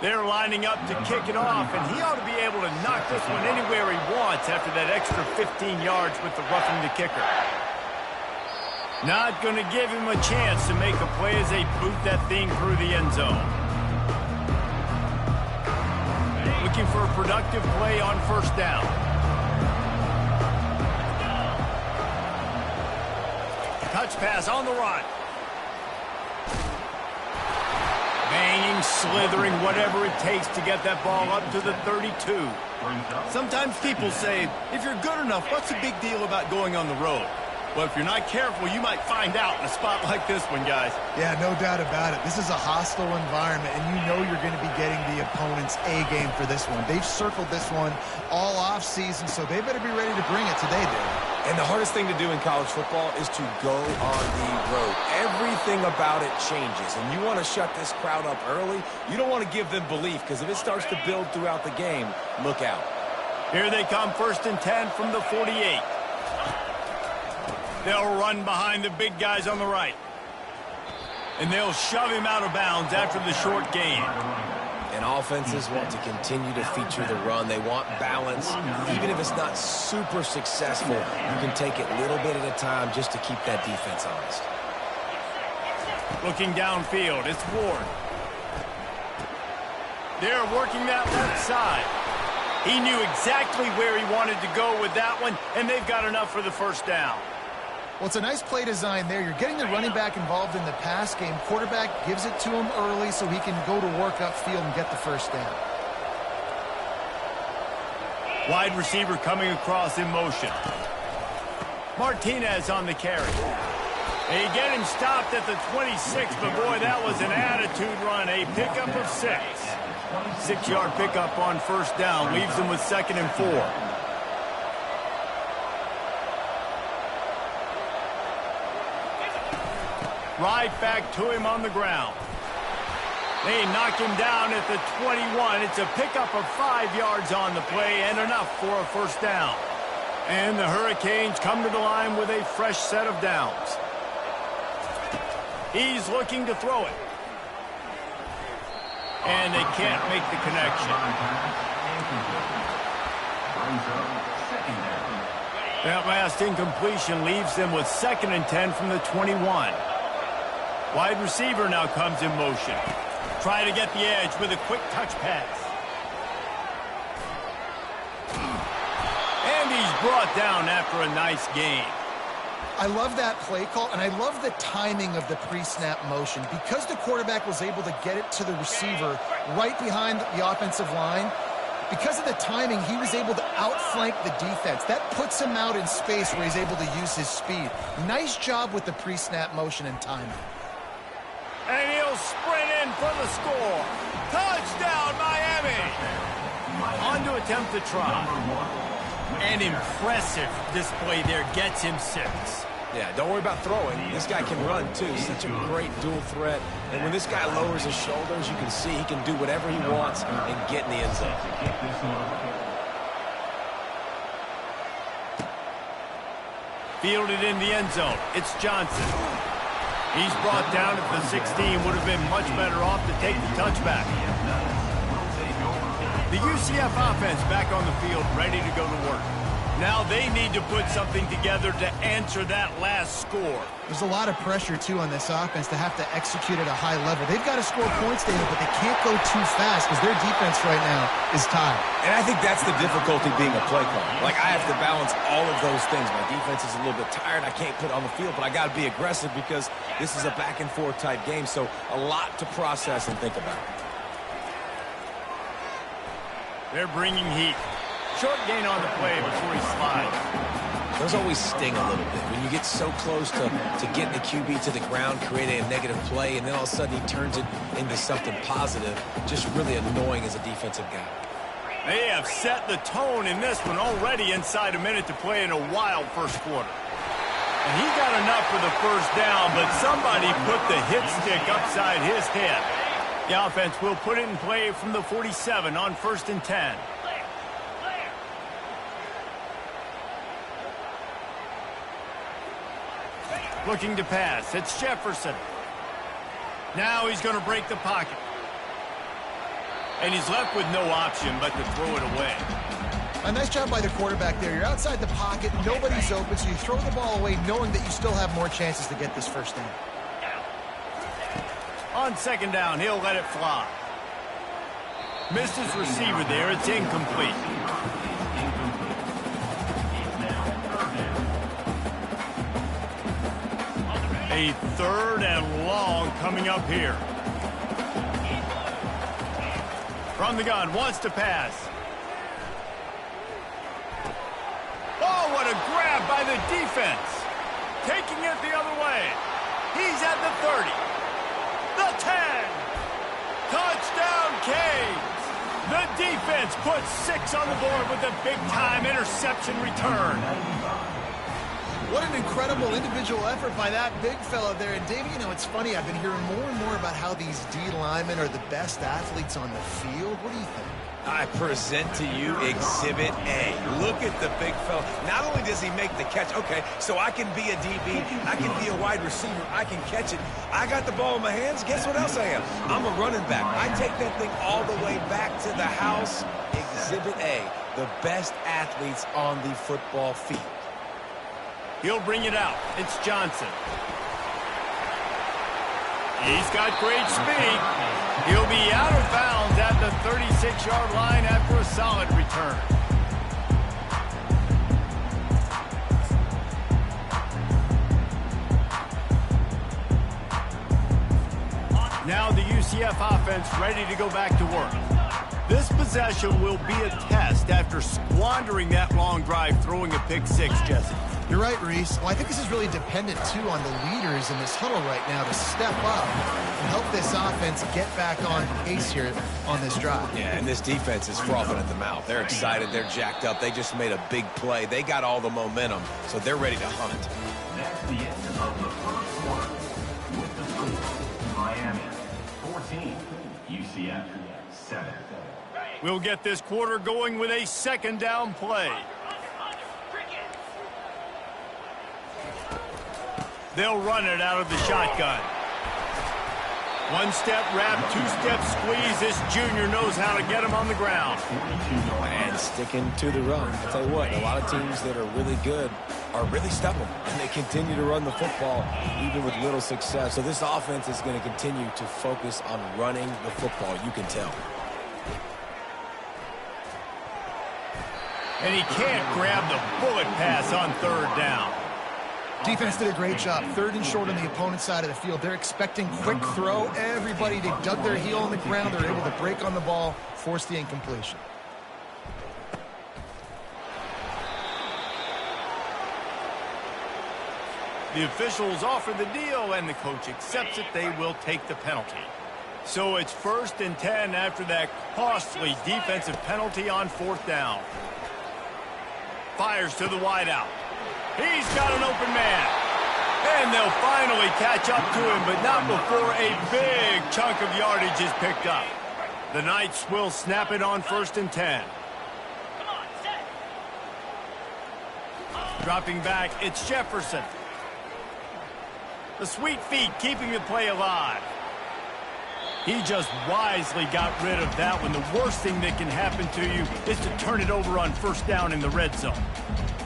They're lining up to kick it off, and he ought to be able to knock this one anywhere he wants after that extra 15 yards with the roughing the kicker. Not going to give him a chance to make a play as they boot that thing through the end zone. Looking for a productive play on first down. Touch pass on the run. Banging, slithering, whatever it takes to get that ball up to the 32. Sometimes people say, if you're good enough, what's the big deal about going on the road? Well, if you're not careful, you might find out in a spot like this one, guys. Yeah, no doubt about it. This is a hostile environment, and you know you're going to be getting the opponent's A game for this one. They've circled this one all off-season, so they better be ready to bring it today, Dave. And the hardest thing to do in college football is to go on the road. Everything about it changes, and you want to shut this crowd up early. You don't want to give them belief, because if it starts to build throughout the game, look out. Here they come, 1st and 10 from the 48. They'll run behind the big guys on the right. And they'll shove him out of bounds after the short gain. And offenses want to continue to feature the run. They want balance. Even if it's not super successful, you can take it little bit at a time just to keep that defense honest. Looking downfield, it's Ward. They're working that left side. He knew exactly where he wanted to go with that one, and they've got enough for the first down. Well, it's a nice play design there. You're getting the running back involved in the pass game. Quarterback gives it to him early so he can go to work upfield and get the first down. Wide receiver coming across in motion. Martinez on the carry. They get him stopped at the 26, but boy, that was an attitude run. A pickup of 6. 6-yard pickup on first down. Leaves them with 2nd and 4. Right back to him on the ground. They knock him down at the 21. It's a pickup of 5 yards on the play and enough for a first down. And the Hurricanes come to the line with a fresh set of downs. He's looking to throw it. And they can't make the connection. That last incompletion leaves them with 2nd and 10 from the 21. Wide receiver now comes in motion. Try to get the edge with a quick touch pass. And he's brought down after a nice gain. I love that play call, and I love the timing of the pre-snap motion. Because the quarterback was able to get it to the receiver right behind the offensive line, because of the timing, he was able to outflank the defense. That puts him out in space where he's able to use his speed. Nice job with the pre-snap motion and timing. And he'll sprint in for the score. Touchdown, Miami! On to attempt the try. An impressive display there gets him 6. Yeah, don't worry about throwing. This guy can run, too. Such a great dual threat. And when this guy lowers his shoulders, you can see he can do whatever he wants and get in the end zone. Fielded in the end zone. It's Johnson. He's brought down at the 16. Would have been much better off to take the touchback. The UCF offense back on the field, ready to go to work. Now they need to put something together to answer that last score. There's a lot of pressure, too, on this offense to have to execute at a high level. They've got to score points, David, but they can't go too fast because their defense right now is tired. And I think that's the difficulty being a play caller. Like, I have to balance all of those things. My defense is a little bit tired. I can't put it on the field, but I got to be aggressive because this is a back-and-forth type game, so a lot to process and think about. They're bringing heat. Short gain on the play before he slides. Those always sting a little bit when you get so close to getting the QB to the ground, creating a negative play, and then all of a sudden he turns it into something positive. Just really annoying as a defensive guy. They have set the tone in this one already inside a minute to play in a wild first quarter. And he got enough for the first down, but somebody put the hit stick upside his head. The offense will put it in play from the 47 on 1st and 10. Looking to pass. It's Jefferson. Now he's going to break the pocket. And he's left with no option but to throw it away. A nice job by the quarterback there. You're outside the pocket, nobody's open, so you throw the ball away knowing that you still have more chances to get this first down. On second down, he'll let it fly. Missed his receiver there. It's incomplete. A third and long coming up here. From the gun, wants to pass. Oh, what a grab by the defense. Taking it the other way. He's at the 30. The 10. Touchdown, Canes. The defense puts 6 on the board with a big-time interception return. What an incredible individual effort by that big fella there. And, Davey, you know, it's funny. I've been hearing more and more about how these D linemen are the best athletes on the field. What do you think? I present to you Exhibit A. Look at the big fella. Not only does he make the catch, okay, so I can be a DB, I can be a wide receiver, I can catch it. I got the ball in my hands. Guess what else I am? I'm a running back. I take that thing all the way back to the house. Exhibit A, the best athletes on the football field. He'll bring it out. It's Johnson. He's got great speed. He'll be out of bounds at the 36-yard line after a solid return. Now the UCF offense ready to go back to work. This possession will be a test after squandering that long drive throwing a pick six, Jesse. You're right, Reese. Well, I think this is really dependent, too, on the leaders in this huddle right now to step up and help this offense get back on pace here on this drive. Yeah, and this defense is frothing at the mouth. They're excited. They're jacked up. They just made a big play. They got all the momentum, so they're ready to hunt. That's the end of the first quarter. With the score, Miami 14, UCF 7. We'll get this quarter going with a second down play. They'll run it out of the shotgun. One-step wrap, two-step squeeze. This junior knows how to get him on the ground. And sticking to the run. I'll tell you what, a lot of teams that are really good are really stubborn, and they continue to run the football even with little success. So this offense is going to continue to focus on running the football, you can tell. And he can't grab the bullet pass on third down. Defense did a great job. Third and short on the opponent's side of the field. They're expecting quick throw. Everybody, they dug their heel on the ground. They're able to break on the ball, force the incompletion. The officials offer the deal, and the coach accepts it. They will take the penalty. So it's 1st and 10 after that costly defensive penalty on fourth down. Fires to the wideout. He's got an open man. And they'll finally catch up to him, but not before a big chunk of yardage is picked up. The Knights will snap it on 1st and 10. Dropping back, it's Jefferson. The sweet feet keeping the play alive. He just wisely got rid of that one. The worst thing that can happen to you is to turn it over on first down in the red zone.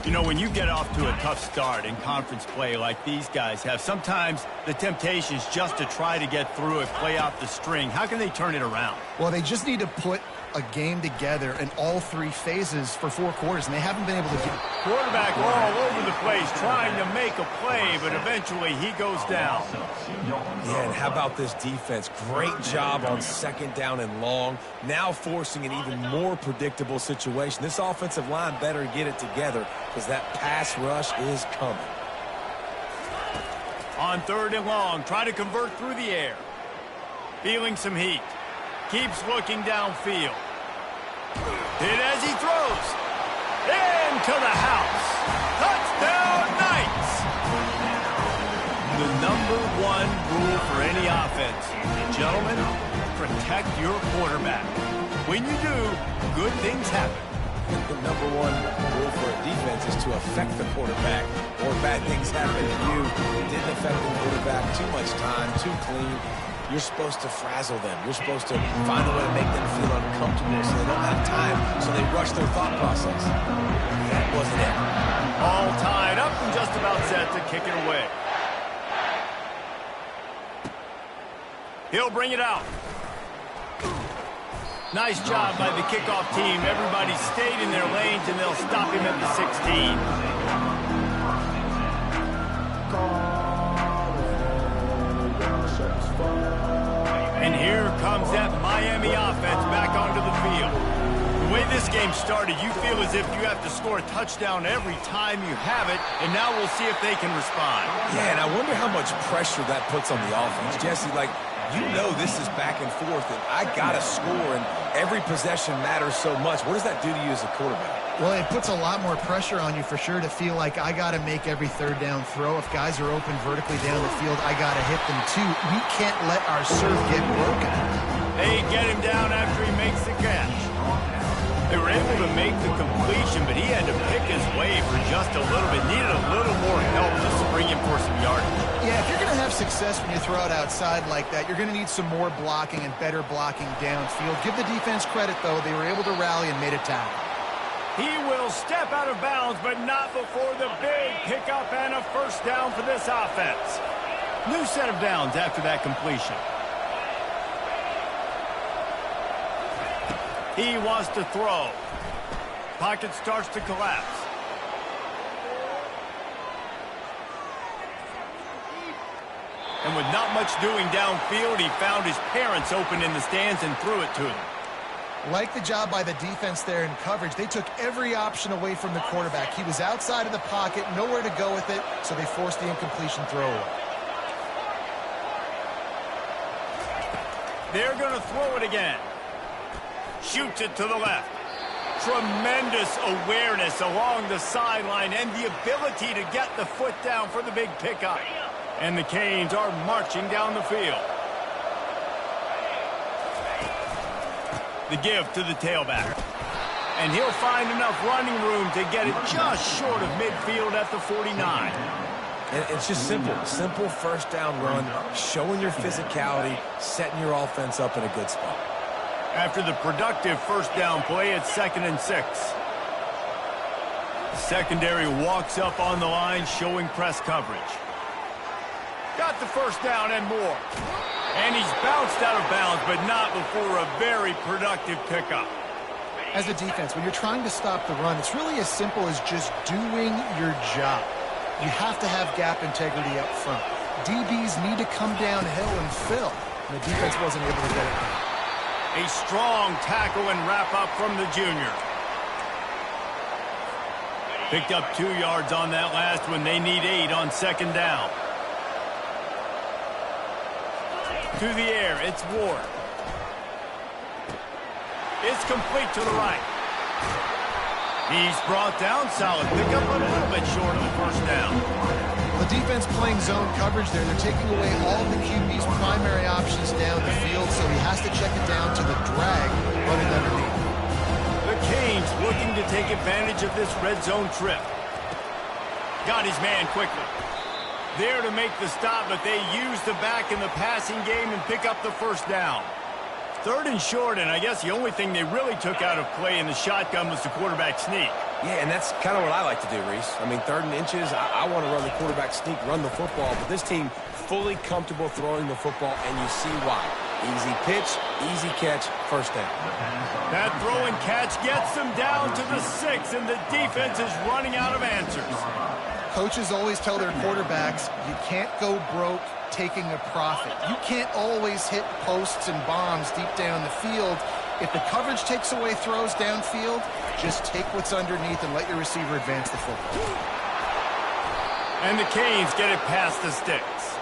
You know, when you get off to a tough start in conference play like these guys have, sometimes the temptation is just to try to get through it, play out the string. How can they turn it around? Well, they just need to put a game together in all three phases for 4 quarters, and they haven't been able to do it. Quarterback all over the place trying to make a play, but eventually he goes down. Yeah, and how about this defense? Great job on second down and long. Now forcing an even more predictable situation. This offensive line better get it together because that pass rush is coming. On 3rd and long, try to convert through the air. Feeling some heat. Keeps looking downfield. Hit as he throws. Into the house. Touchdown, Knights! The #1 rule for any offense, gentlemen, protect your quarterback. When you do, good things happen. The #1 rule for a defense is to affect the quarterback, or bad things happen to you. It didn't affect the quarterback. Too much time, too clean. you're supposed to frazzle them. You're supposed to find a way to make them feel uncomfortable so they don't have time, so they rush their thought process. That wasn't it. All tied up and just about set to kick it away. He'll bring it out. Nice job by the kickoff team. Everybody stayed in their lanes, and they'll stop him at the 16. And here comes that Miami offense back onto the field. The way this game started, you feel as if you have to score a touchdown every time you have it, and now we'll see if they can respond. Yeah, and I wonder how much pressure that puts on the offense. Jesse, like, you know this is back and forth, and I got to score, and every possession matters so much. What does that do to you as a quarterback? Well, it puts a lot more pressure on you for sure to feel like I got to make every third down throw. If guys are open vertically down the field, I got to hit them too. We can't let our serve get broken. They get him down after he makes the catch. They were able to make the completion, but he had to pick his way for just a little bit. Needed a little more help just to bring him for some yardage. Yeah, if you're going to have success when you throw it outside like that, you're going to need some more blocking and better blocking downfield. Give the defense credit, though. They were able to rally and made a tackle. He will step out of bounds, but not before the big pickup and a first down for this offense. New set of downs after that completion. He wants to throw. Pocket starts to collapse. And with not much doing downfield, he found his parents open in the stands and threw it to them. Like the job by the defense there in coverage. They took every option away from the quarterback. He was outside of the pocket, nowhere to go with it, so they forced the incompletion throw away. They're going to throw it again. Shoots it to the left. Tremendous awareness along the sideline and the ability to get the foot down for the big pickup. And the Canes are marching down the field. The give to the tailback. And he'll find enough running room to get it just short of midfield at the 49. And it's just simple. Simple first down run, showing your physicality, setting your offense up in a good spot. After the productive first down play, it's 2nd and 6. Secondary walks up on the line, showing press coverage. Got the first down and more. And he's bounced out of bounds, but not before a very productive pickup. As a defense, when you're trying to stop the run, it's really as simple as just doing your job. You have to have gap integrity up front. DBs need to come downhill and fill. And the defense wasn't able to get it done. A strong tackle and wrap-up from the junior. Picked up 2 yards on that last one. They need 8 on 2nd down. To the air, it's Ward. It's complete to the right. He's brought down. Solid pickup, but a little bit short of the first down. The defense playing zone coverage there. They're taking away all the QB's primary options down the field, so he has to check it down to the drag running underneath. The Canes looking to take advantage of this red zone trip. Got his man quickly. There to make the stop, but they use the back in the passing game and pick up the first down. 3rd and short, and I guess the only thing they really took out of play in the shotgun was the quarterback sneak. Yeah, and that's kind of what I like to do, Reese. I mean, 3rd and inches, I want to run the quarterback sneak, run the football, but this team fully comfortable throwing the football, and you see why. Easy pitch, easy catch, first down. That throw and catch gets them down to the 6, and the defense is running out of answers. Coaches always tell their quarterbacks, you can't go broke taking a profit. You can't always hit posts and bombs deep down the field. If the coverage takes away throws downfield, just take what's underneath and let your receiver advance the football. And the Canes get it past the sticks.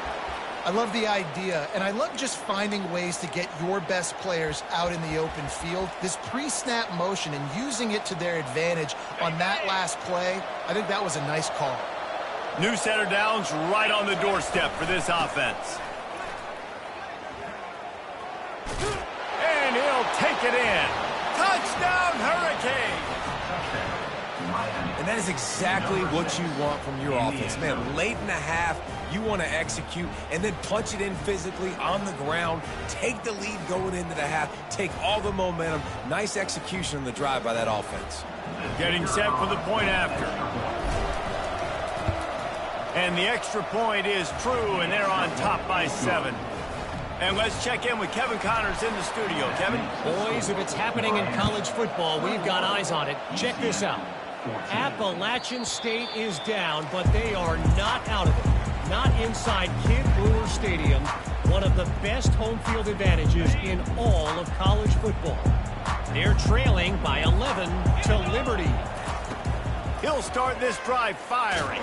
I love the idea, and I love just finding ways to get your best players out in the open field. This pre-snap motion and using it to their advantage on that last play, I think that was a nice call. New set of downs right on the doorstep for this offense. And he'll take it in. Touchdown, Hurricane! And that is exactly what you want from your offense. Man, late in the half, you want to execute and then punch it in physically on the ground, take the lead going into the half, take all the momentum. Nice execution on the drive by that offense. Getting set for the point after. And the extra point is true, and they're on top by 7. And let's check in with Kevin Connors in the studio. Kevin? Boys, if it's happening in college football, we've got eyes on it. Check this out. Appalachian State is down, but they are not out of it. Not inside Kid Brewer Stadium, one of the best home field advantages in all of college football. They're trailing by 11 to Liberty. He'll start this drive firing.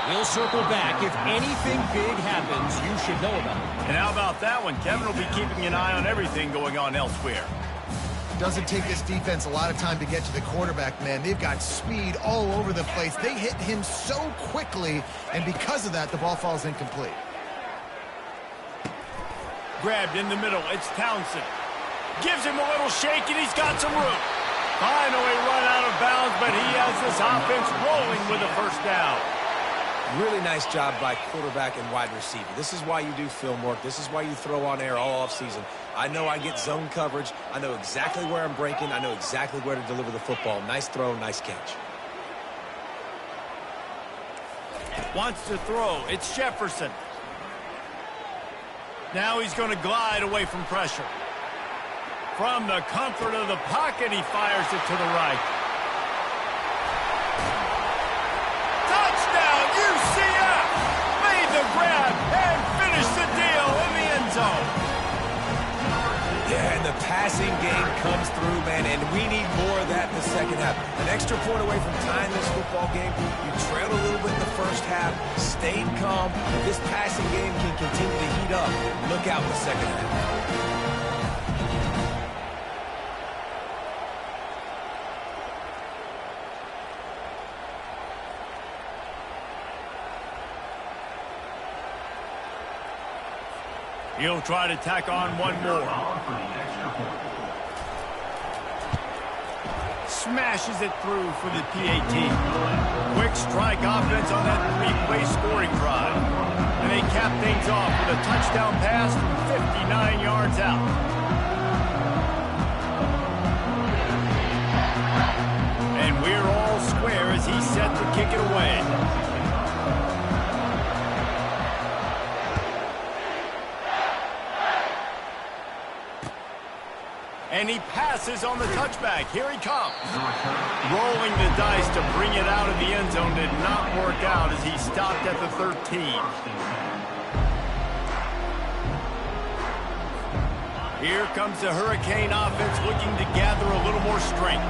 We'll circle back. If anything big happens, you should know about it. And how about that one? Kevin will be keeping an eye on everything going on elsewhere. Doesn't take this defense a lot of time to get to the quarterback, man. They've got speed all over the place. They hit him so quickly, and because of that, the ball falls incomplete. Grabbed in the middle. It's Townsend. Gives him a little shake, and he's got some room. Finally run out of bounds, but he has this offense rolling with a first down. Really nice job by quarterback and wide receiver. This is why you do film work. This is why you throw on air all offseason. I know I get zone coverage. I know exactly where I'm breaking. I know exactly where to deliver the football. Nice throw, nice catch. Wants to throw. It's Jefferson. Now he's going to glide away from pressure. From the comfort of the pocket, he fires it to the right. UCF made the grab and finished the deal in the end zone. Yeah, and the passing game comes through, man, and we need more of that in the second half. An extra point away from tying this football game. You trailed a little bit in the first half, stayed calm. If this passing game can continue to heat up, look out in the second half. He'll try to tack on one more. Smashes it through for the PAT. Quick strike offense on that three-play scoring drive. And they cap things off with a touchdown pass from 59 yards out. And we're all square as he's set to kick it away. And he passes on the touchback. Here he comes. Rolling the dice to bring it out of the end zone did not work out as he stopped at the 13. Here comes the Hurricane offense looking to gather a little more strength.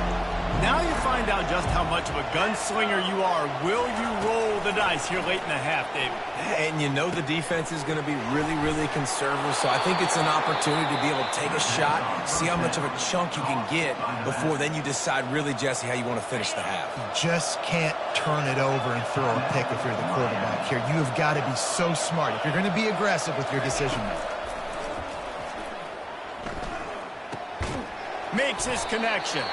Now you find out just how much of a gunslinger you are. Will you roll the dice here late in the half, David? And you know the defense is going to be really, really conservative, so I think it's an opportunity to be able to take a shot, see how much of a chunk you can get before then you decide really, Jesse, how you want to finish the half. You just can't turn it over and throw a pick if you're the quarterback here. You have got to be so smart if you're going to be aggressive with your decision-making. Makes his connection.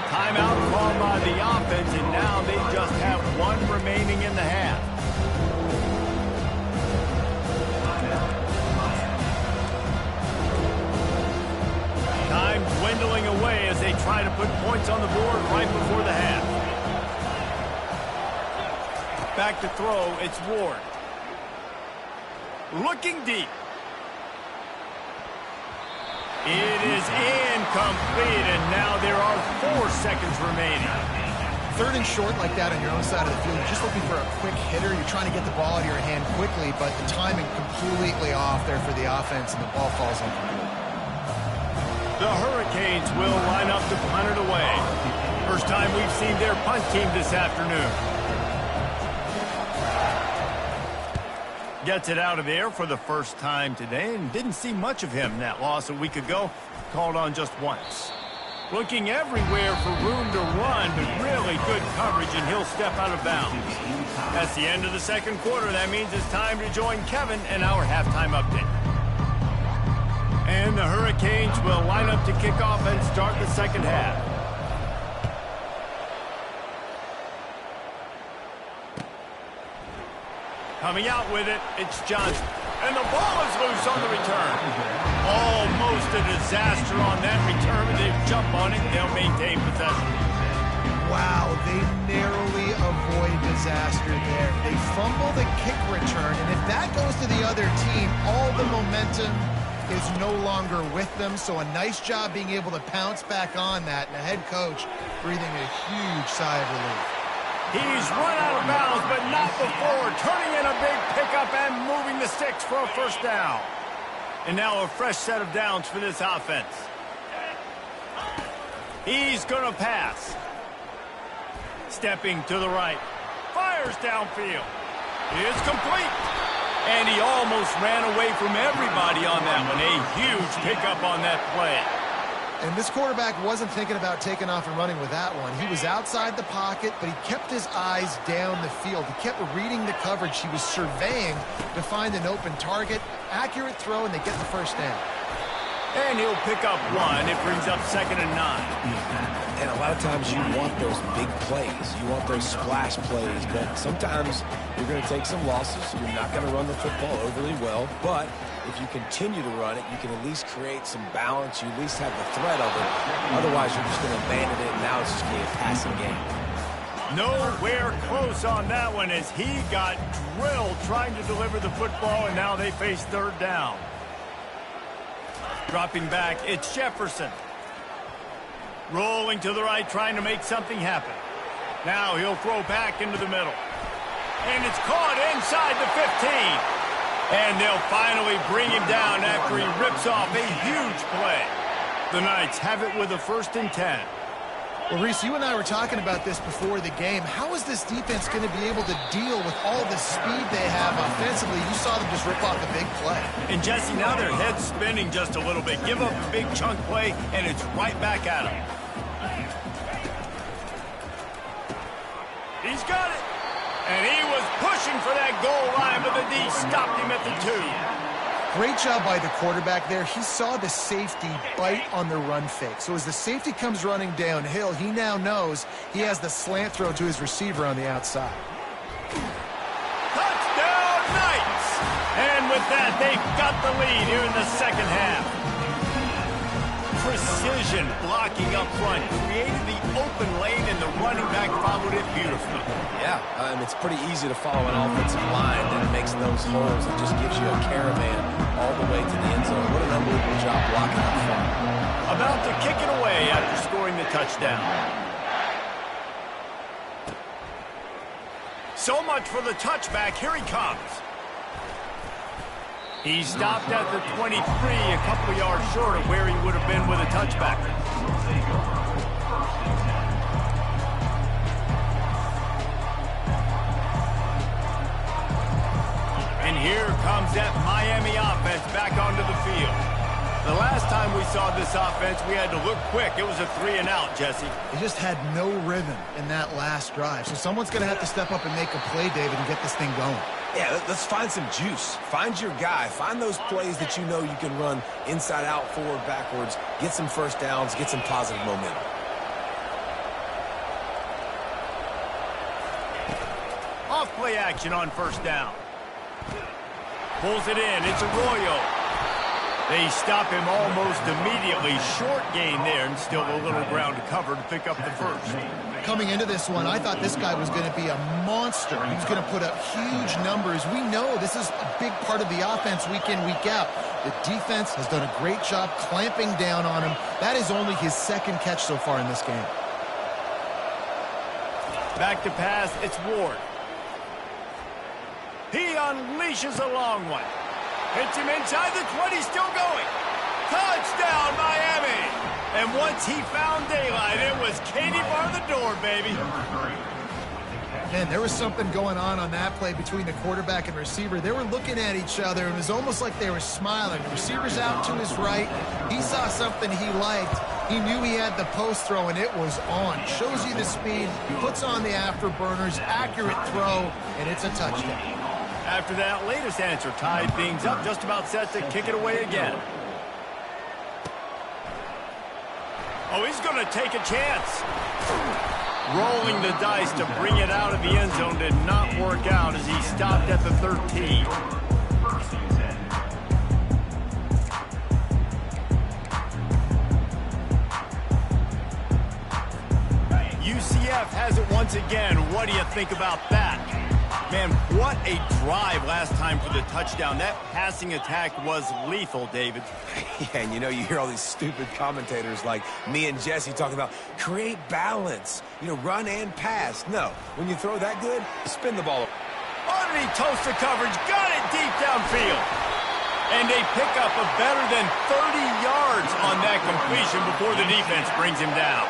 Timeout called by the offense, and now they just have one remaining in the half. Time dwindling away as they try to put points on the board right before the half. Back to throw, it's Ward. Looking deep. It is incomplete, and now there are 4 seconds remaining. Third and short like that on your own side of the field, you're just looking for a quick hitter. You're trying to get the ball out of your hand quickly, but the timing completely off there for the offense, and the ball falls incomplete. The Hurricanes will line up to punt it away. First time we've seen their punt team this afternoon. Gets it out of there for the first time today, and didn't see much of him. That loss a week ago, called on just once. Looking everywhere for room to run, but really good coverage, and he'll step out of bounds. That's the end of the second quarter. That means it's time to join Kevin and our halftime update. And the Hurricanes will line up to kick off and start the second half. Coming out with it, it's Johnson. And the ball is loose on the return. Almost a disaster on that return, but they jump on it. They'll maintain possession. Wow, they narrowly avoid disaster there. They fumble the kick return, and if that goes to the other team, all the momentum is no longer with them. So a nice job being able to pounce back on that, and the head coach breathing a huge sigh of relief. He's run out of bounds, but not before. Turning in a big pickup and moving the sticks for a first down. And now a fresh set of downs for this offense. He's going to pass. Stepping to the right. Fires downfield. It's complete. And he almost ran away from everybody on that one. A huge pickup on that play. And this quarterback wasn't thinking about taking off and running with that one. He was outside the pocket, but he kept his eyes down the field. He kept reading the coverage. He was surveying to find an open target. Accurate throw, and they get the first down. And he'll pick up one. It brings up 2nd and 9. And a lot of times you want those big plays. You want those splash plays. But sometimes you're going to take some losses. You're not going to run the football overly well. But if you continue to run it, you can at least create some balance. You at least have the threat of it. Otherwise, you're just going to abandon it, and now it's just going to be a passing game. Nowhere close on that one as he got drilled trying to deliver the football, and now they face 3rd down. Dropping back, it's Jefferson. Rolling to the right, trying to make something happen. Now he'll throw back into the middle. And it's caught inside the 15. And they'll finally bring him down after he rips off a huge play. The Knights have it with a 1st and 10. Well, Reese, you and I were talking about this before the game. How is this defense going to be able to deal with all the speed they have offensively? You saw them just rip off a big play. And, Jesse, now their head's spinning just a little bit. Give up a big chunk play, and it's right back at them. He's got it. And he was pushing for that goal line, but the D stopped him at the 2. Great job by the quarterback there. He saw the safety bite on the run fake. So as the safety comes running downhill, he now knows he has the slant throw to his receiver on the outside. Touchdown, Knights! And with that, they've got the lead here in the 2nd half. Precision blocking up front, created the open lane, and the running back followed it beautifully. Yeah, it's pretty easy to follow an offensive line that makes those holes and just gives you a caravan all the way to the end zone. What an unbelievable job blocking up front. About to kick it away after scoring the touchdown. So much for the touchback. Here he comes. He stopped at the 23, a couple of yards short of where he would have been with a touchback. And here comes that Miami offense back onto the field. The last time we saw this offense, we had to look quick. It was a 3-and-out, Jesse. They just had no rhythm in that last drive. So someone's going to have to step up and make a play, David, and get this thing going. Yeah, let's find some juice. Find your guy. Find those plays that you know you can run inside out, forward, backwards. Get some first downs. Get some positive momentum. Off play action on 1st down. Pulls it in. It's Arroyo. They stop him almost immediately. Short gain there, and still a little ground to cover to pick up the 1st. Coming into this one, I thought this guy was going to be a monster. He was going to put up huge numbers. We know this is a big part of the offense week in, week out. The defense has done a great job clamping down on him. That is only his 2nd catch so far in this game. Back to pass, it's Ward. He unleashes a long one. Hits him inside the 20, still going. Touchdown, Miami! And once he found daylight, it was Katie bar the door, baby. Man, there was something going on that play between the quarterback and receiver. They were looking at each other. It was almost like they were smiling. The receiver's out to his right. He saw something he liked. He knew he had the post throw, and it was on. Shows you the speed, puts on the afterburners, accurate throw, and it's a touchdown. After that latest answer, tied things up, just about set to kick it away again. Oh, he's going to take a chance. Rolling the dice to bring it out of the end zone did not work out as he stopped at the 13. UCF has it once again. What do you think about that? Man, what a drive last time for the touchdown. That passing attack was lethal, David. Yeah, and you hear all these stupid commentators like me and Jesse talking about create balance, run and pass. No, when you throw that good, spin the ball. Underneath toaster coverage, got it deep downfield. And they pick up a better than 30 yards on that completion before the defense brings him down.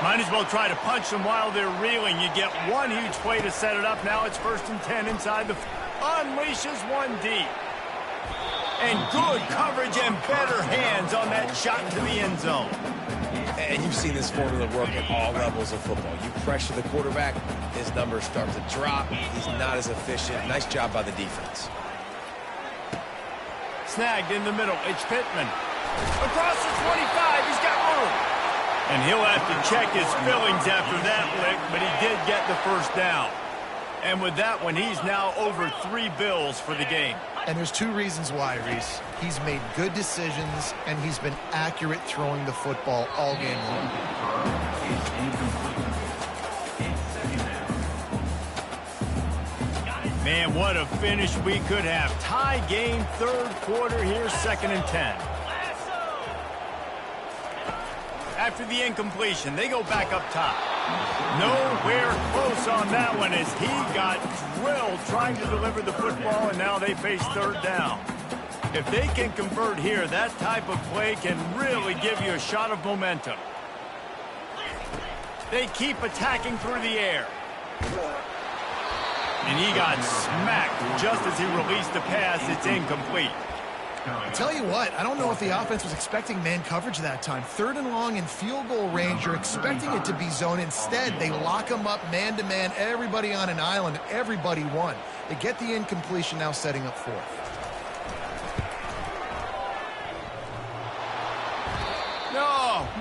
Might as well try to punch them while they're reeling. You get one huge play to set it up. Now it's 1st and 10 inside the... Unleashes one deep. And good coverage and better hands on that shot to the end zone. And you've seen this formula work at all levels of football. You pressure the quarterback, his numbers start to drop. He's not as efficient. Nice job by the defense. Snagged in the middle. It's Pittman. Across the 25. He's got room. And he'll have to check his fillings after that lick, but he did get the first down. And with that one, he's now over 3 bills for the game. And there's 2 reasons why, Reese. He's made good decisions, and he's been accurate throwing the football all game long. Man, what a finish we could have. Tie game, 3rd quarter here, 2nd and 10. After the incompletion, they go back up top. Nowhere close on that one as he got drilled trying to deliver the football, and now they face 3rd down. If they can convert here, that type of play can really give you a shot of momentum. They keep attacking through the air. And he got smacked just as he released the pass. It's incomplete. I tell you what, I don't know if the offense was expecting man coverage that time. 3rd and long in field goal range, you're expecting it to be zone. Instead, they lock them up man-to-man, everybody on an island, everybody won. They get the incompletion, now setting up 4th.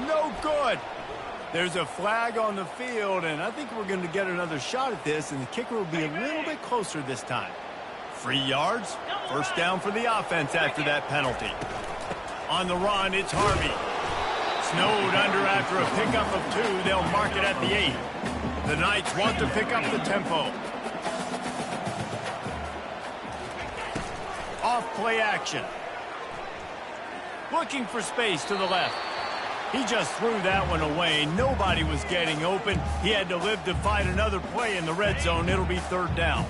No good. There's a flag on the field, and I think we're going to get another shot at this, and the kicker will be a little bit closer this time. 3 yards, 1st down for the offense after that penalty. On the run, it's Harvey. Snowed under after a pickup of 2. They'll mark it at the 8. The Knights want to pick up the tempo. Off play action. Looking for space to the left. He just threw that one away. Nobody was getting open. He had to live to fight another play in the red zone. It'll be 3rd down.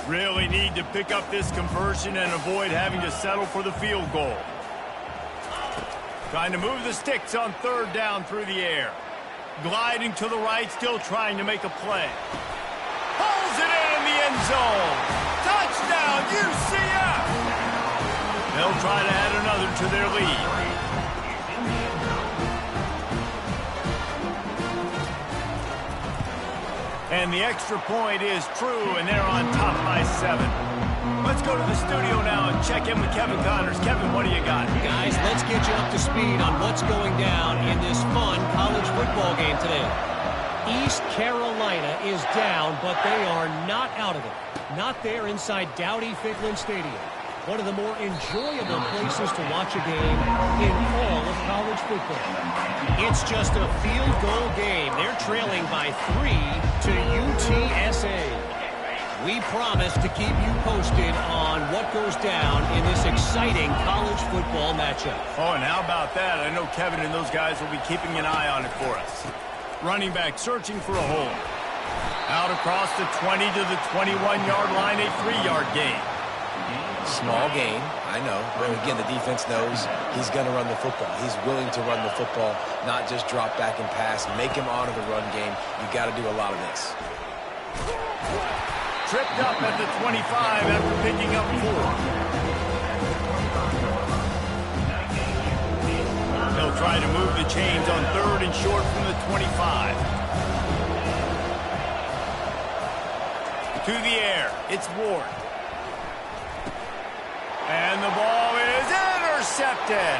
Really need to pick up this conversion and avoid having to settle for the field goal. Trying to move the sticks on 3rd down through the air. Gliding to the right, still trying to make a play. Pulls it in the end zone. Touchdown, UCF! They'll try to add another to their lead. And the extra point is true, and they're on top by 7. Let's go to the studio now and check in with Kevin Connors. Kevin, what do you got? Guys, let's get you up to speed on what's going down in this fun college football game today. East Carolina is down, but they are not out of it. Not there inside Dowdy-Ficklen Stadium. One of the more enjoyable places to watch a game in all of college football. It's just a field goal game. They're trailing by 3 to UTSA. We promise to keep you posted on what goes down in this exciting college football matchup. Oh, and how about that? I know Kevin and those guys will be keeping an eye on it for us. Running back searching for a hole. Out across the 20 to the 21-yard line, a 3-yard gain. Small gain, I know. But again, the defense knows he's going to run the football. He's willing to run the football, not just drop back and pass. Make him honor the run game. You got to do a lot of this. Tripped up at the 25 after picking up 4. They'll try to move the chains on 3rd and short from the 25. To the air, it's Ward. And the ball is intercepted.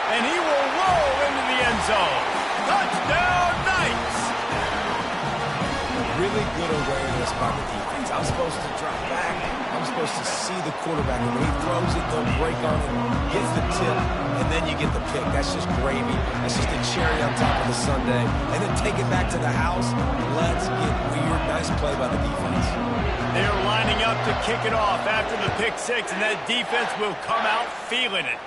And he will roll into the end zone. Touchdown, really good awareness by the defense. I'm supposed to drop back. I'm supposed to see the quarterback. And when he throws it, they'll break on it, gets the tip, and then you get the pick. That's just gravy. That's just a cherry on top of the sundae. And then take it back to the house. Let's get weird. Nice play by the defense. They're lining up to kick it off after the pick six, and that defense will come out feeling it.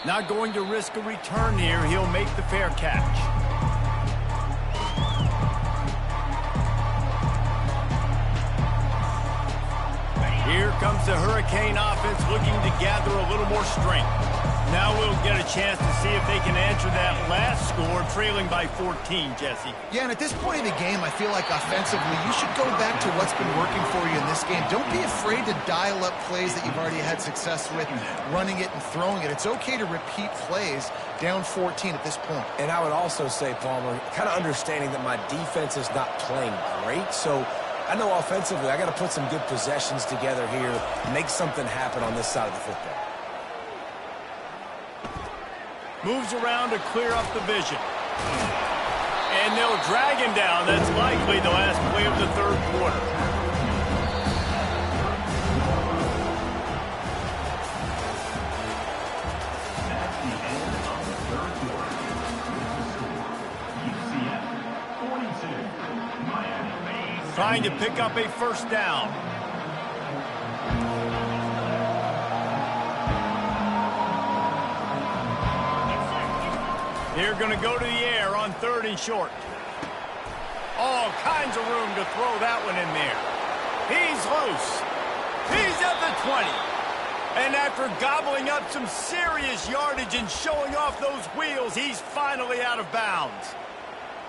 Not going to risk a return here. He'll make the fair catch. Here comes the Hurricane offense looking to gather a little more strength. Now we'll get a chance to see if they can answer that last score, trailing by 14, Jesse. Yeah, and at this point in the game, I feel like offensively, you should go back to what's been working for you in this game. Don't be afraid to dial up plays that you've already had success with, running it and throwing it. It's okay to repeat plays down 14 at this point. And I would also say, Palmer, kind of understanding that my defense is not playing great, so I know offensively I got to put some good possessions together here, make something happen on this side of the football. Moves around to clear up the vision. And they'll drag him down. That's likely the last play of the third quarter. That's the end of the third quarter. UCF 42, Miami. Trying to pick up a first down. They're going to go to the air on 3rd and short. All kinds of room to throw that one in there. He's loose. He's at the 20. And after gobbling up some serious yardage and showing off those wheels, he's finally out of bounds.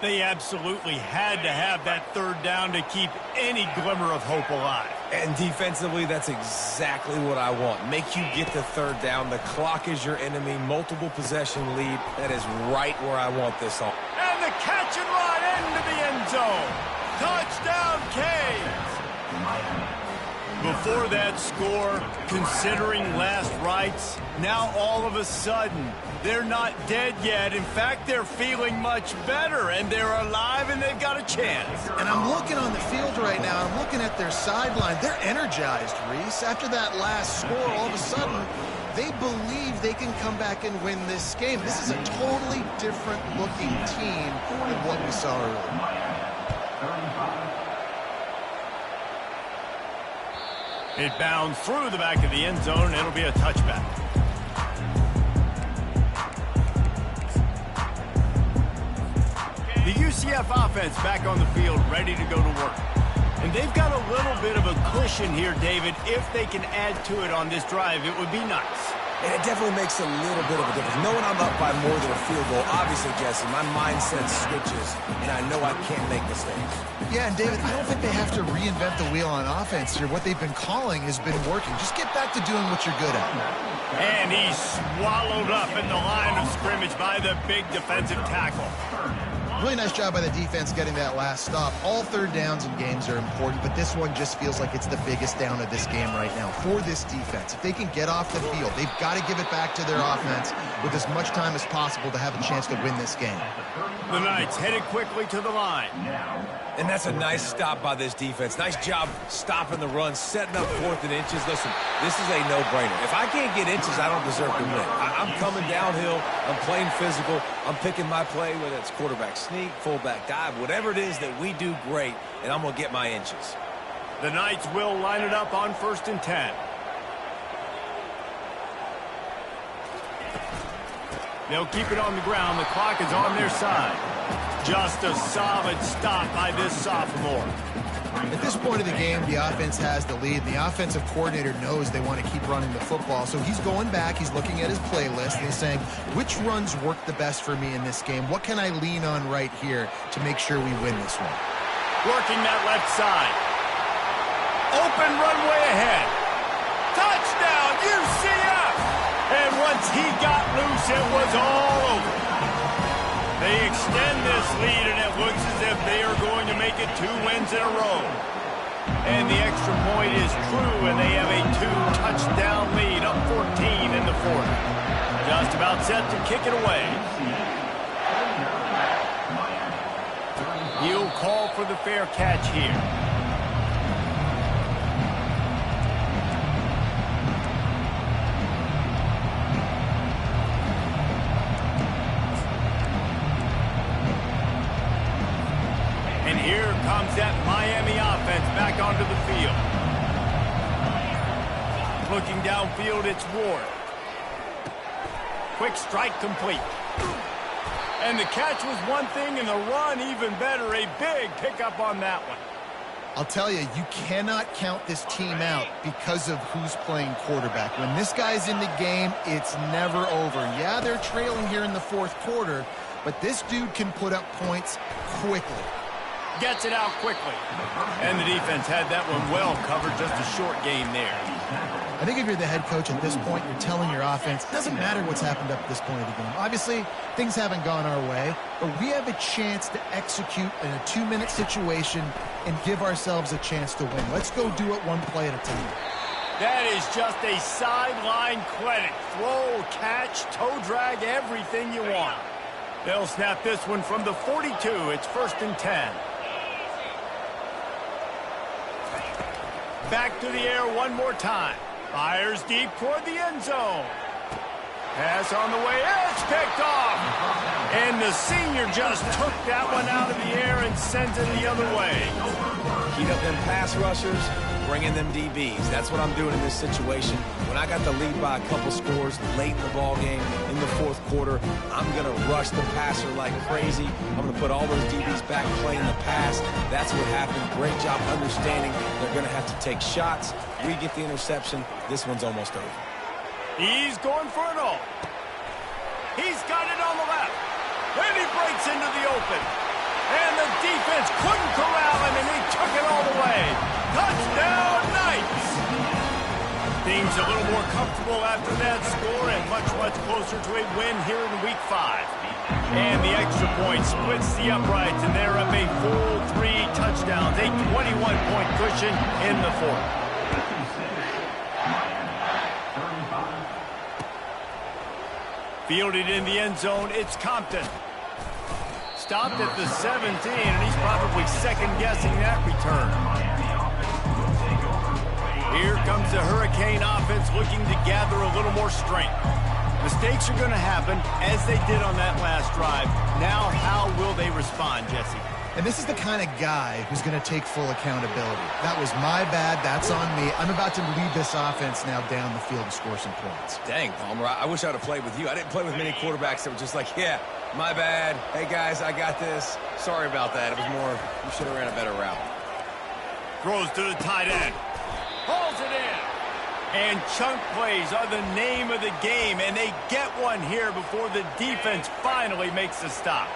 They absolutely had to have that 3rd down to keep any glimmer of hope alive. And defensively, that's exactly what I want. Make you get the 3rd down. The clock is your enemy. Multiple possession lead. That is right where I want this on. And the catch and run into the end zone. Touchdown, Canes. Before that score, considering last rites, now all of a sudden, they're not dead yet. In fact, they're feeling much better, and they're alive, and they've got a chance. And I'm looking on the field right now. I'm looking at their sideline. They're energized, Reese. After that last score, all of a sudden, they believe they can come back and win this game. This is a totally different-looking team than what we saw earlier. It bounds through the back of the end zone. It'll be a touchback. The UCF offense back on the field, ready to go to work. And they've got a little bit of a cushion here, David. If they can add to it on this drive, it would be nice. And it definitely makes a little bit of a difference. Knowing I'm up by more than a field goal, obviously, Jesse, my mindset switches, and I know I can't make mistakes. Yeah, and David, I don't think they have to reinvent the wheel on offense here. What they've been calling has been working. Just get back to doing what you're good at. And he's swallowed up in the line of scrimmage by the big defensive tackle. Really nice job by the defense getting that last stop. All 3rd downs in games are important, but this one just feels like it's the biggest down of this game right now for this defense. If they can get off the field, they've got to give it back to their offense with as much time as possible to have a chance to win this game. The Knights headed quickly to the line. And that's a nice stop by this defense. Nice job stopping the run, setting up 4th and inches. Listen, this is a no-brainer. If I can't get inches, I don't deserve to win. I'm coming downhill. I'm playing physical. I'm picking my play, whether it's quarterback sneak, fullback dive, whatever it is that we do great, and I'm going to get my inches. The Knights will line it up on 1st and 10. They'll keep it on the ground. The clock is on their side. Just a solid stop by this sophomore. At this point of the game, the offense has the lead. The offensive coordinator knows they want to keep running the football. So he's going back, he's looking at his playlist, and he's saying, which runs work the best for me in this game? What can I lean on right here to make sure we win this one? Working that left side. Open runway ahead. Touchdown, UCF! And once he got loose, it was all over. They extend this lead, and it looks as if they are going to make it 2 wins in a row. And the extra point is true, and they have a 2-touchdown lead, up 14 in the 4th. Just about set to kick it away. He'll call for the fair catch here. And here comes that Miami offense back onto the field. Looking downfield, it's Ward. Quick strike complete. And the catch was one thing, and the run even better. A big pickup on that one. I'll tell you, you cannot count this team out because of who's playing quarterback. When this guy's in the game, it's never over. Yeah, they're trailing here in the fourth quarter, but this dude can put up points quickly. Gets it out quickly. And the defense had that one well covered. Just a short gain there. I think if you're the head coach at this point, you're telling your offense, it doesn't matter what's happened up to this point of the game. Obviously, things haven't gone our way, but we have a chance to execute in a 2-minute situation and give ourselves a chance to win. Let's go do it one play at a time. That is just a sideline clinic. Throw, catch, toe drag, everything you want. They'll snap this one from the 42. It's 1st and 10. Back to the air one more time. Fires deep toward the end zone. Pass on the way. It's picked off. And the senior just took that one out of the air and sent it the other way. Heat up them pass rushers, bring in them DBs. That's what I'm doing in this situation. When I got the lead by a couple scores late in the ball game, in the fourth quarter, I'm going to rush the passer like crazy. I'm going to put all those DBs back playing the pass. That's what happened. Great job understanding they're going to have to take shots. We get the interception. This one's almost over. He's going for it all. He's got it on the left. Then he breaks into the open. And the defense couldn't corral him, and he took it all the way. Touchdown, Knights! Things a little more comfortable after that score and much, much closer to a win here in Week 5. And the extra point splits the uprights, and they're up a full 3 touchdowns, a 21-point cushion in the fourth. Fielded in the end zone, it's Compton. Stopped at the 17, and he's probably second-guessing that return. Here comes the Hurricane offense looking to gather a little more strength. Mistakes are going to happen, as they did on that last drive. Now, how will they respond, Jesse? And this is the kind of guy who's going to take full accountability. That was my bad. That's on me. I'm about to lead this offense now down the field to score some points. Dang, Palmer, I wish I would have played with you. I didn't play with many quarterbacks that were just like, yeah, my bad. Hey, guys, I got this. Sorry about that. It was more, you should have ran a better route. Throws to the tight end. Pulls it in. And chunk plays are the name of the game, and they get one here before the defense finally makes the stop.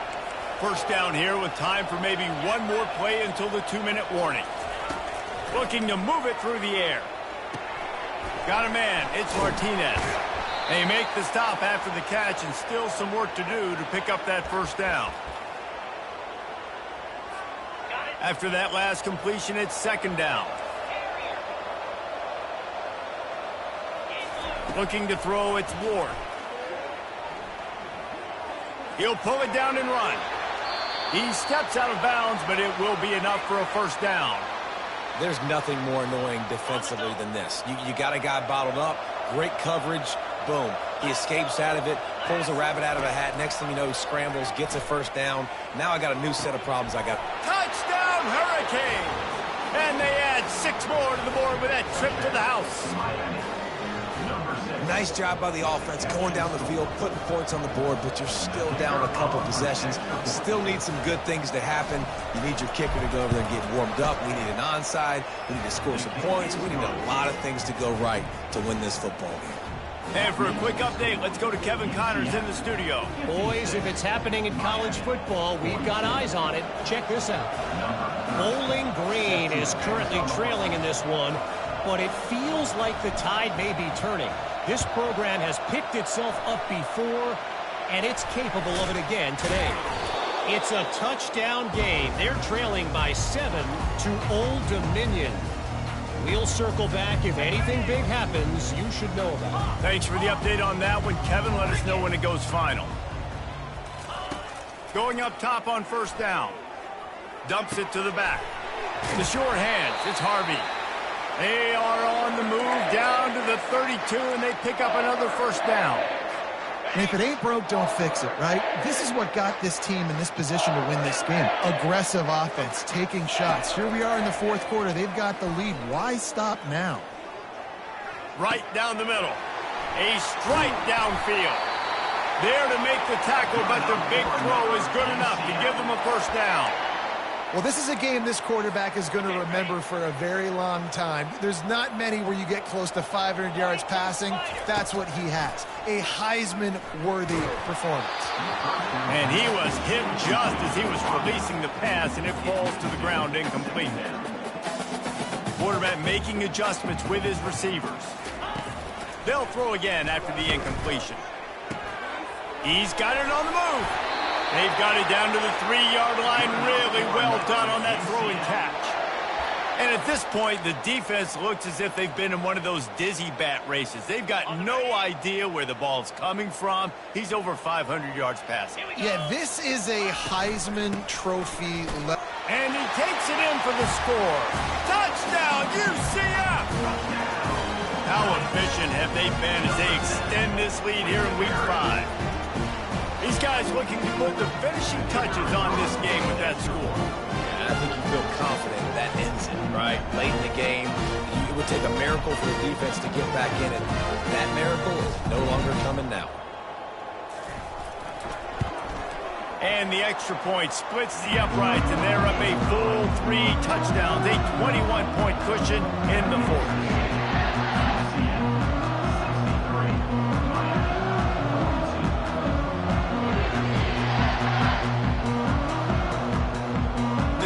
First down here with time for maybe one more play until the 2-minute warning. Looking to move it through the air. Got a man. It's Martinez. They make the stop after the catch, and still some work to do to pick up that first down. After that last completion, it's 2nd down. Looking to throw, it's Ward. He'll pull it down and run. He steps out of bounds, but it will be enough for a first down. There's nothing more annoying defensively than this. You got a guy bottled up, great coverage, boom. He escapes out of it, pulls a rabbit out of a hat. Next thing you know, he scrambles, gets a first down. Now I got a new set of problems I got. Touchdown, Hurricane! And they add 6 more to the board with that trip to the house. Nice job by the offense going down the field, putting points on the board, but you're still down a couple possessions. Still need some good things to happen. You need your kicker to go over there and get warmed up. We need an onside. We need to score some points. We need a lot of things to go right to win this football game. And for a quick update, let's go to Kevin Connors in the studio. Boys, if it's happening in college football, we've got eyes on it. Check this out. Bowling Green is currently trailing in this one, but it feels like the tide may be turning. This program has picked itself up before, and it's capable of it again today. It's a touchdown game. They're trailing by 7 to Old Dominion. We'll circle back. If anything big happens, you should know about it. Thanks for the update on that one, Kevin. Let us know when it goes final. Going up top on first down. Dumps it to the back. The short hands. It's Harvey. They are on the move down to the 32, and they pick up another first down. And if it ain't broke, don't fix it, right? This is what got this team in this position to win this game. Aggressive offense, taking shots. Here we are in the fourth quarter. They've got the lead. Why stop now? Right down the middle. A strike downfield. There to make the tackle, but the big throw is good enough to give them a first down. Well, this is a game this quarterback is going to remember for a very long time. There's not many where you get close to 500 yards passing. That's what he has. A Heisman-worthy performance. And he was hit just as he was releasing the pass, and it falls to the ground incomplete. Quarterback making adjustments with his receivers. They'll throw again after the incompletion. He's got it on the move. They've got it down to the 3-yard line. Really well done on that throwing catch. And at this point, the defense looks as if they've been in one of those dizzy bat races. They've got no idea where the ball's coming from. He's over 500 yards passing. Yeah, this is a Heisman Trophy. And he takes it in for the score. Touchdown, UCF! How efficient have they been as they extend this lead here in Week 5? These guys looking to put the finishing touches on this game with that score. I think you feel confident that ends it, right? Late in the game, it would take a miracle for the defense to get back in it. That miracle is no longer coming now. And the extra point splits the uprights, and they're up a full 3 touchdowns, a 21-point cushion in the fourth.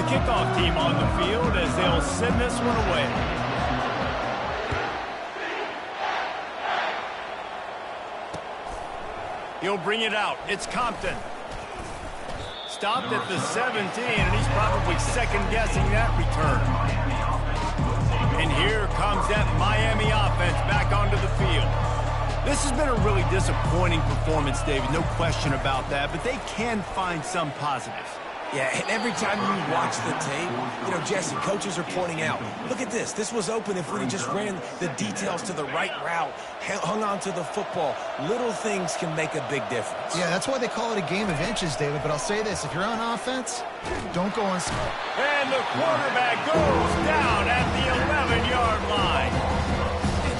Kickoff team on the field as they'll send this one away. He'll bring it out. It's Compton. Stopped at the 17, and he's probably second-guessing that return. And here comes that Miami offense back onto the field. This has been a really disappointing performance, David, no question about that, but they can find some positives. Yeah, and every time you watch the tape, you know, Jesse, coaches are pointing out, look at this. This was open if we just ran the details to the right route, hung on to the football. Little things can make a big difference. Yeah, that's why they call it a game of inches, David. But I'll say this, if you're on offense, don't go on. And the quarterback goes down at the 11-yard line.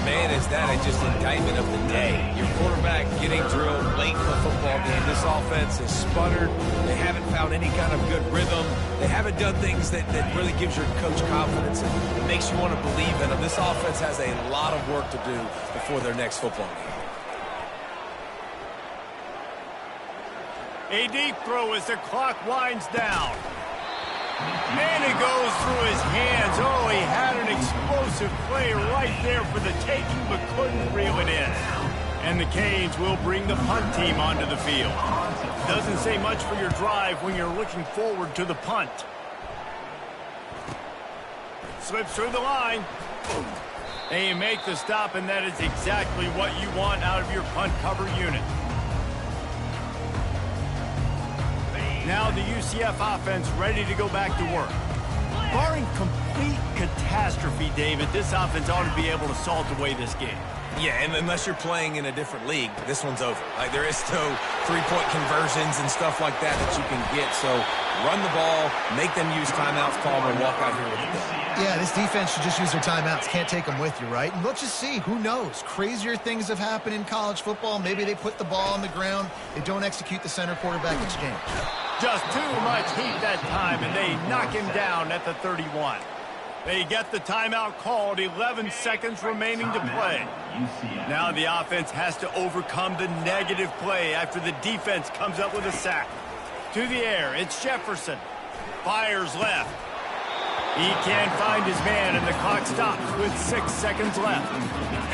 Man, is that just indictment of the day. Your quarterback getting drilled late in the football game. This offense is sputtered. They haven't found any kind of good rhythm. They haven't done things that really gives your coach confidence and makes you want to believe in them. This offense has a lot of work to do before their next football game. A deep throw as the clock winds down. And it goes through his hands. Oh, he had an explosive play right there for the taking, but couldn't reel it in. And the Canes will bring the punt team onto the field. Doesn't say much for your drive when you're looking forward to the punt. Slips through the line. And you make the stop, and that is exactly what you want out of your punt cover unit. Now the UCF offense ready to go back to work. Barring complete catastrophe, David, this offense ought to be able to salt away this game. Yeah, and unless you're playing in a different league, this one's over. Like, there is no three-point conversions and stuff like that you can get. So run the ball, make them use timeouts, call them, and walk out here with a win. Yeah, this defense should just use their timeouts. Can't take them with you, right? And let's just see. Who knows? Crazier things have happened in college football. Maybe they put the ball on the ground. They don't execute the center-quarterback exchange. Just too much heat that time, and they knock him down at the 31. They get the timeout called, 11 seconds remaining to play. Now the offense has to overcome the negative play after the defense comes up with a sack. To the air, it's Jefferson. Fires left. He can't find his man, and the clock stops with 6 seconds left.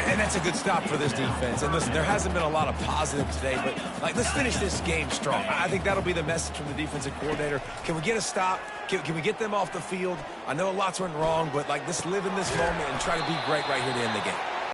And that's a good stop for this defense. And listen, there hasn't been a lot of positive today, but let's finish this game strong. I think that'll be the message from the defensive coordinator. Can we get a stop? Can we get them off the field? I know lots went wrong, but let's live in this moment and try to be great right here to end the game.